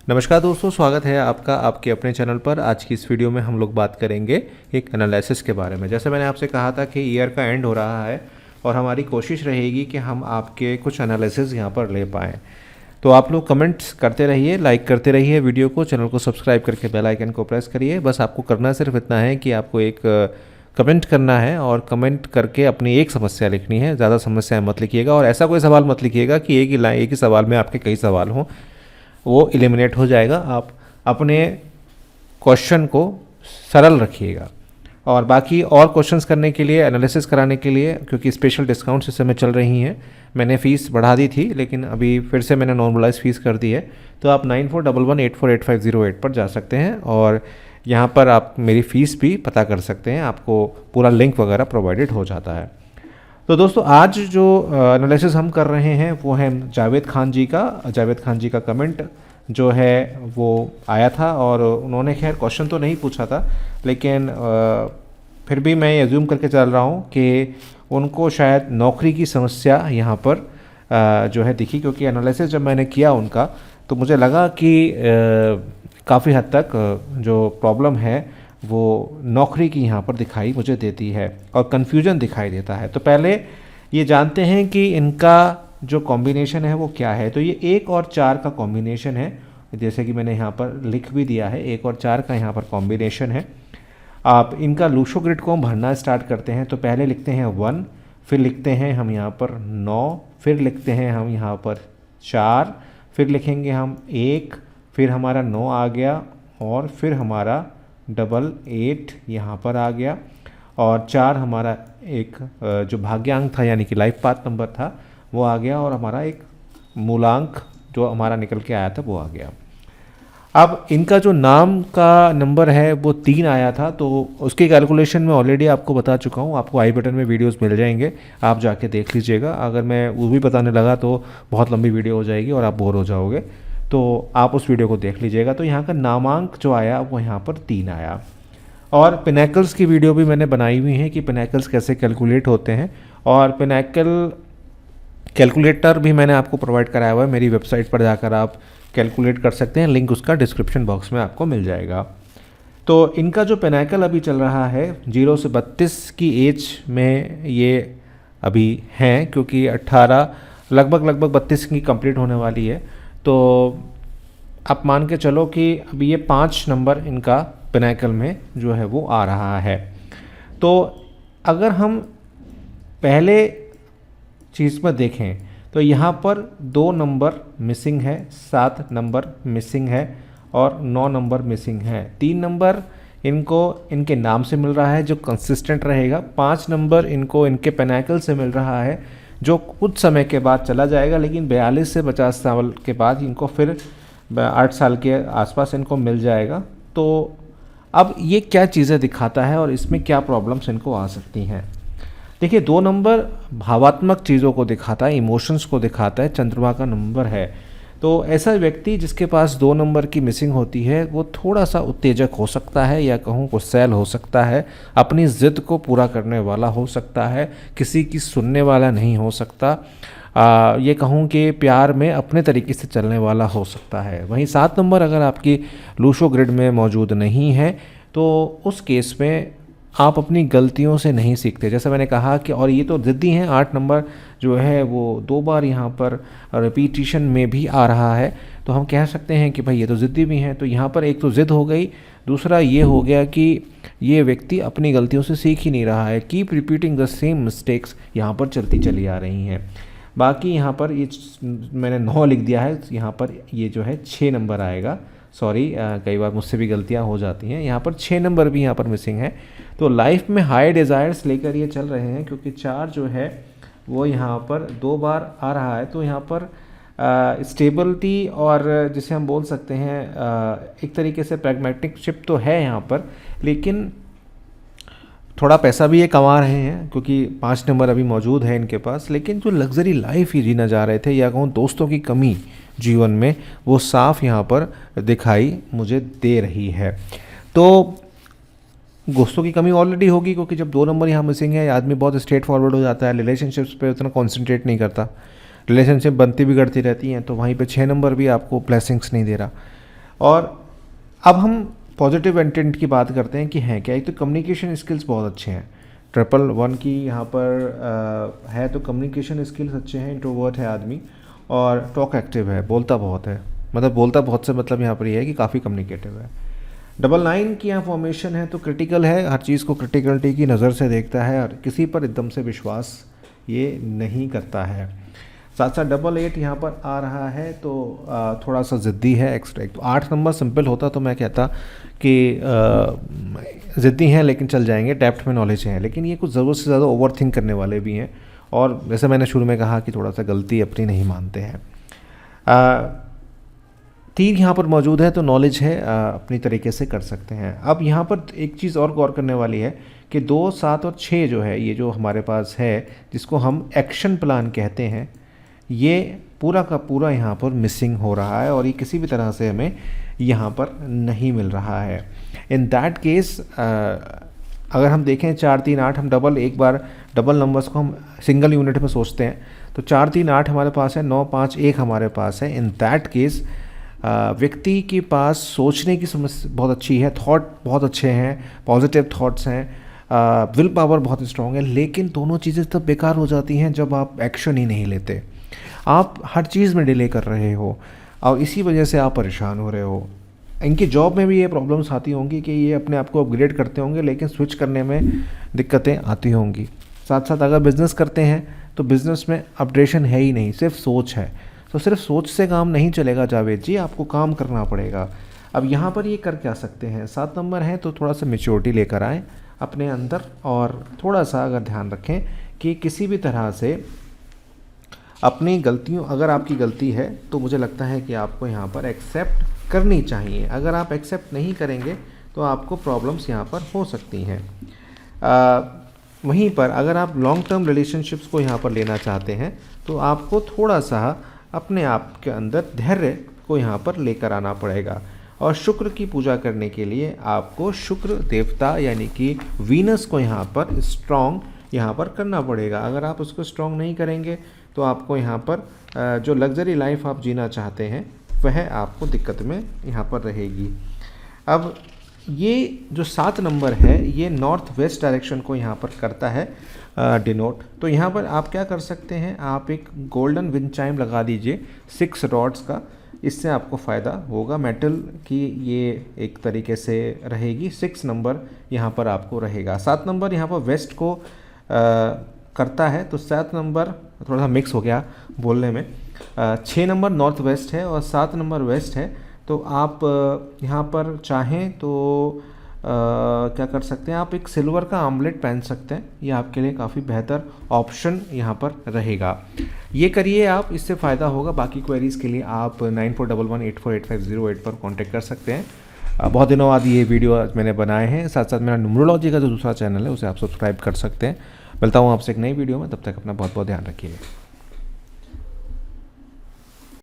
नमस्कार दोस्तों, स्वागत है आपका आपके अपने चैनल पर। आज की इस वीडियो में हम लोग बात करेंगे एक एनालिसिस के बारे में। जैसे मैंने आपसे कहा था कि ईयर का एंड हो रहा है और हमारी कोशिश रहेगी कि हम आपके कुछ एनालिसिस यहाँ पर ले पाएँ। तो आप लोग कमेंट्स करते रहिए, लाइक करते रहिए वीडियो को, चैनल को सब्सक्राइब करके बेल आइकन को प्रेस करिए। बस आपको करना सिर्फ इतना है कि आपको एक कमेंट करना है और कमेंट करके अपनी एक समस्या लिखनी है। ज़्यादा समस्याएं मत लिखिएगा और ऐसा कोई सवाल मत लिखिएगा कि एक ही सवाल में आपके कई सवाल हों, वो एलिमिनेट हो जाएगा। आप अपने क्वेश्चन को सरल रखिएगा। और बाकी और क्वेश्चंस करने के लिए, एनालिसिस कराने के लिए, क्योंकि स्पेशल डिस्काउंट्स इस समय चल रही हैं, मैंने फ़ीस बढ़ा दी थी लेकिन अभी फिर से मैंने नॉर्मलाइज फ़ीस कर दी है। तो आप 9411848508 पर जा सकते हैं और यहाँ पर आप मेरी फ़ीस भी पता कर सकते हैं। आपको पूरा लिंक वगैरह प्रोवाइडेड हो जाता है। तो दोस्तों, आज जो एनालिसिस हम कर रहे हैं वो है जावेद खान जी का कमेंट जो है वो आया था और उन्होंने खैर क्वेश्चन तो नहीं पूछा था, लेकिन फिर भी मैं एज्यूम करके चल रहा हूँ कि उनको शायद नौकरी की समस्या यहाँ पर जो है दिखी, क्योंकि एनालिसिस जब मैंने किया उनका तो मुझे लगा कि काफ़ी हद तक जो प्रॉब्लम है वो नौकरी की यहाँ पर दिखाई मुझे देती है और कन्फ्यूजन दिखाई देता है। तो पहले ये जानते हैं कि इनका जो कॉम्बिनेशन है वो क्या है। तो ये 1 और 4 का कॉम्बिनेशन है, जैसे कि मैंने यहाँ पर लिख भी दिया है। 1 और 4 का यहाँ पर कॉम्बिनेशन है। आप इनका लूशो ग्रिड को हम भरना स्टार्ट करते हैं। तो पहले लिखते हैं 1, फिर लिखते हैं हम यहाँ पर 9, फिर लिखते हैं हम यहाँ पर 4, फिर लिखेंगे हम 1, फिर हमारा 9 आ गया और फिर हमारा 888 यहाँ पर आ गया और 4 हमारा एक जो भाग्यांक था यानी कि लाइफ पाथ नंबर था वो आ गया और हमारा एक मूलांक जो हमारा निकल के आया था वो आ गया। अब इनका जो नाम का नंबर है वो 3 आया था, तो उसकी कैलकुलेशन मैं ऑलरेडी आपको बता चुका हूँ। आपको आई बटन में वीडियोस मिल जाएंगे, आप जाके देख लीजिएगा। अगर मैं वो भी बताने लगा तो बहुत लंबी वीडियो हो जाएगी और आप बोर हो जाओगे, तो आप उस वीडियो को देख लीजिएगा। तो यहाँ का नामांक जो आया वो यहाँ पर 3 आया। और पिनैकल्स की वीडियो भी मैंने बनाई हुई है कि पिनैकल्स कैसे कैलकुलेट होते हैं, और पिनैकल कैलकुलेटर भी मैंने आपको प्रोवाइड कराया हुआ है। मेरी वेबसाइट पर जाकर आप कैलकुलेट कर सकते हैं, लिंक उसका डिस्क्रिप्शन बॉक्स में आपको मिल जाएगा। तो इनका जो पिनैकल अभी चल रहा है 0 से 32 की एज में ये अभी हैं, क्योंकि 18 लगभग 32 की कंप्लीट होने वाली है। तो आप मान के चलो कि अभी ये 5 नंबर इनका पिनैकल में जो है वो आ रहा है। तो अगर हम पहले चीज़ पर देखें तो यहाँ पर 2 नंबर मिसिंग है, 7 नंबर मिसिंग है और 9 नंबर मिसिंग है। 3 नंबर इनको इनके नाम से मिल रहा है जो कंसिस्टेंट रहेगा। 5 नंबर इनको इनके पिनैकल से मिल रहा है जो कुछ समय के बाद चला जाएगा, लेकिन 42 से 50 साल के बाद इनको फिर 8 साल के आसपास इनको मिल जाएगा। तो अब ये क्या चीज़ें दिखाता है और इसमें क्या प्रॉब्लम्स इनको आ सकती हैं। देखिए, 2 नंबर भावात्मक चीज़ों को दिखाता है, इमोशंस को दिखाता है, चंद्रमा का नंबर है। तो ऐसा व्यक्ति जिसके पास 2 नंबर की मिसिंग होती है वो थोड़ा सा उत्तेजक हो सकता है, या कहूँ गुस्सैल हो सकता है, अपनी ज़िद को पूरा करने वाला हो सकता है, किसी की सुनने वाला नहीं हो सकता, ये कहूँ कि प्यार में अपने तरीके से चलने वाला हो सकता है। वहीं 7 नंबर अगर आपकी लूशो ग्रिड में मौजूद नहीं है तो उस केस में आप अपनी गलतियों से नहीं सीखते, जैसा मैंने कहा कि, और ये तो ज़िद्दी हैं। 8 नंबर जो है वो 2 बार यहाँ पर रिपीटिशन में भी आ रहा है, तो हम कह सकते हैं कि भाई ये तो ज़िद्दी भी हैं। तो यहाँ पर एक तो ज़िद हो गई, दूसरा ये हो गया कि ये व्यक्ति अपनी गलतियों से सीख ही नहीं रहा है। Keep repeating the same mistakes यहाँ पर चलती चली आ रही हैं। बाकी यहाँ पर ये मैंने 9 लिख दिया है, यहाँ पर ये जो है 6 नंबर आएगा। सॉरी, कई बार मुझसे भी गलतियाँ हो जाती हैं। यहाँ पर 6 नंबर भी यहाँ पर मिसिंग है। तो लाइफ में हाई डिज़ायर्स लेकर ये चल रहे हैं, क्योंकि 4 जो है वो यहाँ पर 2 बार आ रहा है। तो यहाँ पर स्टेबिलिटी और जिसे हम बोल सकते हैं एक तरीके से प्रैग्मेटिकशिप तो है यहाँ पर, लेकिन थोड़ा पैसा भी ये कमा रहे हैं क्योंकि 5 नंबर अभी मौजूद है इनके पास। लेकिन जो लग्जरी लाइफ ही जीना जा रहे थे, या कहूँ दोस्तों की कमी जीवन में, वो साफ यहाँ पर दिखाई मुझे दे रही है। तो दोस्तों की कमी ऑलरेडी होगी, क्योंकि जब 2 नंबर यहाँ मिसिंग है आदमी बहुत स्ट्रेट फॉरवर्ड हो जाता है, रिलेशनशिप्स पे उतना कॉन्सेंट्रेट नहीं करता, रिलेशनशिप बनती बिगड़ती रहती हैं। तो वहीं पे 6 नंबर भी आपको ब्लेसिंग्स नहीं दे रहा। और अब हम पॉजिटिव इंटेंट की बात करते हैं कि हैं क्या। एक तो कम्युनिकेशन स्किल्स बहुत अच्छे हैं, 111 की यहाँ पर है तो कम्युनिकेशन स्किल्स अच्छे हैं, इंट्रोवर्ट है आदमी और टॉक एक्टिव है, बोलता बहुत है, मतलब बोलता बहुत से मतलब यहाँ पर ये है कि काफ़ी कम्युनिकेटिव है। 99 की यहाँ फॉर्मेशन है तो क्रिटिकल है, हर चीज़ को क्रिटिकलिटी की नज़र से देखता है और किसी पर एकदम से विश्वास ये नहीं करता है। साथ साथ 88 यहाँ पर आ रहा है तो थोड़ा सा ज़िद्दी है, एक्स्ट्रा। तो 8 नंबर सिंपल होता तो मैं कहता कि ज़िद्दी हैं लेकिन चल जाएंगे, डेप्थ में नॉलेज है, लेकिन ये कुछ ज़रूरत से ज़्यादा ओवर थिंक करने वाले भी हैं और जैसे मैंने शुरू में कहा कि थोड़ा सा गलती अपनी नहीं मानते हैं। 3 यहाँ पर मौजूद है तो नॉलेज है, अपनी तरीके से कर सकते हैं। अब यहाँ पर एक चीज़ और गौर करने वाली है कि 2, 7 और 6 जो है, ये जो हमारे पास है जिसको हम एक्शन प्लान कहते हैं, ये पूरा का पूरा यहाँ पर मिसिंग हो रहा है और ये किसी भी तरह से हमें यहाँ पर नहीं मिल रहा है। इन दैट केस अगर हम देखें 4, 3, 8, हम एक बार डबल नंबर्स को हम सिंगल यूनिट में सोचते हैं तो 4, 3, 8 हमारे पास है, 9, 5, 1 हमारे पास है। इन दैट केस व्यक्ति के पास सोचने की समस्या बहुत अच्छी है, थॉट बहुत अच्छे हैं, पॉजिटिव थॉट्स हैं, विल पावर बहुत स्ट्रॉन्ग है, लेकिन दोनों चीज़ें तब बेकार हो जाती हैं जब आप एक्शन ही नहीं लेते। आप हर चीज़ में डिले कर रहे हो और इसी वजह से आप परेशान हो रहे हो। इनकी जॉब में भी ये प्रॉब्लम्स आती होंगी कि ये अपने आप को अपग्रेड करते होंगे लेकिन स्विच करने में दिक्कतें आती होंगी। साथ साथ अगर बिज़नेस करते हैं तो बिज़नेस में अपडेशन है ही नहीं, सिर्फ सोच है। तो सिर्फ सोच से काम नहीं चलेगा जावेद जी, आपको काम करना पड़ेगा। अब यहाँ पर ये कर क्या सकते हैं, 7 नंबर है तो थोड़ा सा मैच्योरिटी लेकर आएँ अपने अंदर और थोड़ा सा अगर ध्यान रखें कि किसी भी तरह से अपनी गलतियों, अगर आपकी गलती है तो मुझे लगता है कि आपको यहाँ पर एक्सेप्ट करनी चाहिए। अगर आप एक्सेप्ट नहीं करेंगे तो आपको प्रॉब्लम्स यहाँ पर हो सकती हैं। वहीं पर अगर आप लॉन्ग टर्म रिलेशनशिप्स को यहाँ पर लेना चाहते हैं तो आपको थोड़ा सा अपने आप के अंदर धैर्य को यहाँ पर लेकर आना पड़ेगा और शुक्र की पूजा करने के लिए आपको शुक्र देवता यानी कि वीनस को यहाँ पर स्ट्रॉन्ग यहाँ पर करना पड़ेगा। अगर आप उसको स्ट्रॉन्ग नहीं करेंगे तो आपको यहाँ पर जो लग्जरी लाइफ आप जीना चाहते हैं वह आपको दिक्कत में यहाँ पर रहेगी। अब ये जो 7 नंबर है ये नॉर्थ वेस्ट डायरेक्शन को यहाँ पर करता है डिनोट। तो यहाँ पर आप क्या कर सकते हैं, आप एक गोल्डन विंड चाइम लगा दीजिए 6 रॉड्स का, इससे आपको फ़ायदा होगा। मेटल की ये एक तरीके से रहेगी। 6 नंबर यहाँ पर आपको रहेगा। 7 नंबर यहाँ पर वेस्ट को करता है तो 7 नंबर थोड़ा सा मिक्स हो गया बोलने में। 6 नंबर नॉर्थ वेस्ट है और 7 नंबर वेस्ट है। तो आप यहाँ पर चाहें तो क्या कर सकते हैं, आप एक सिल्वर का आमलेट पहन सकते हैं, ये आपके लिए काफ़ी बेहतर ऑप्शन यहाँ पर रहेगा। ये करिए आप, इससे फ़ायदा होगा। बाकी क्वेरीज़ के लिए आप 9411848508 पर कांटेक्ट कर सकते हैं। बहुत दिनों बाद ये वीडियो मैंने बनाए हैं। साथ साथ मेरा न्यूमरोलॉजी का जो दूसरा चैनल है उसे आप सब्सक्राइब कर सकते हैं। मिलता हूँ आपसे एक नई वीडियो में, तब तक अपना बहुत बहुत ध्यान रखिएगा।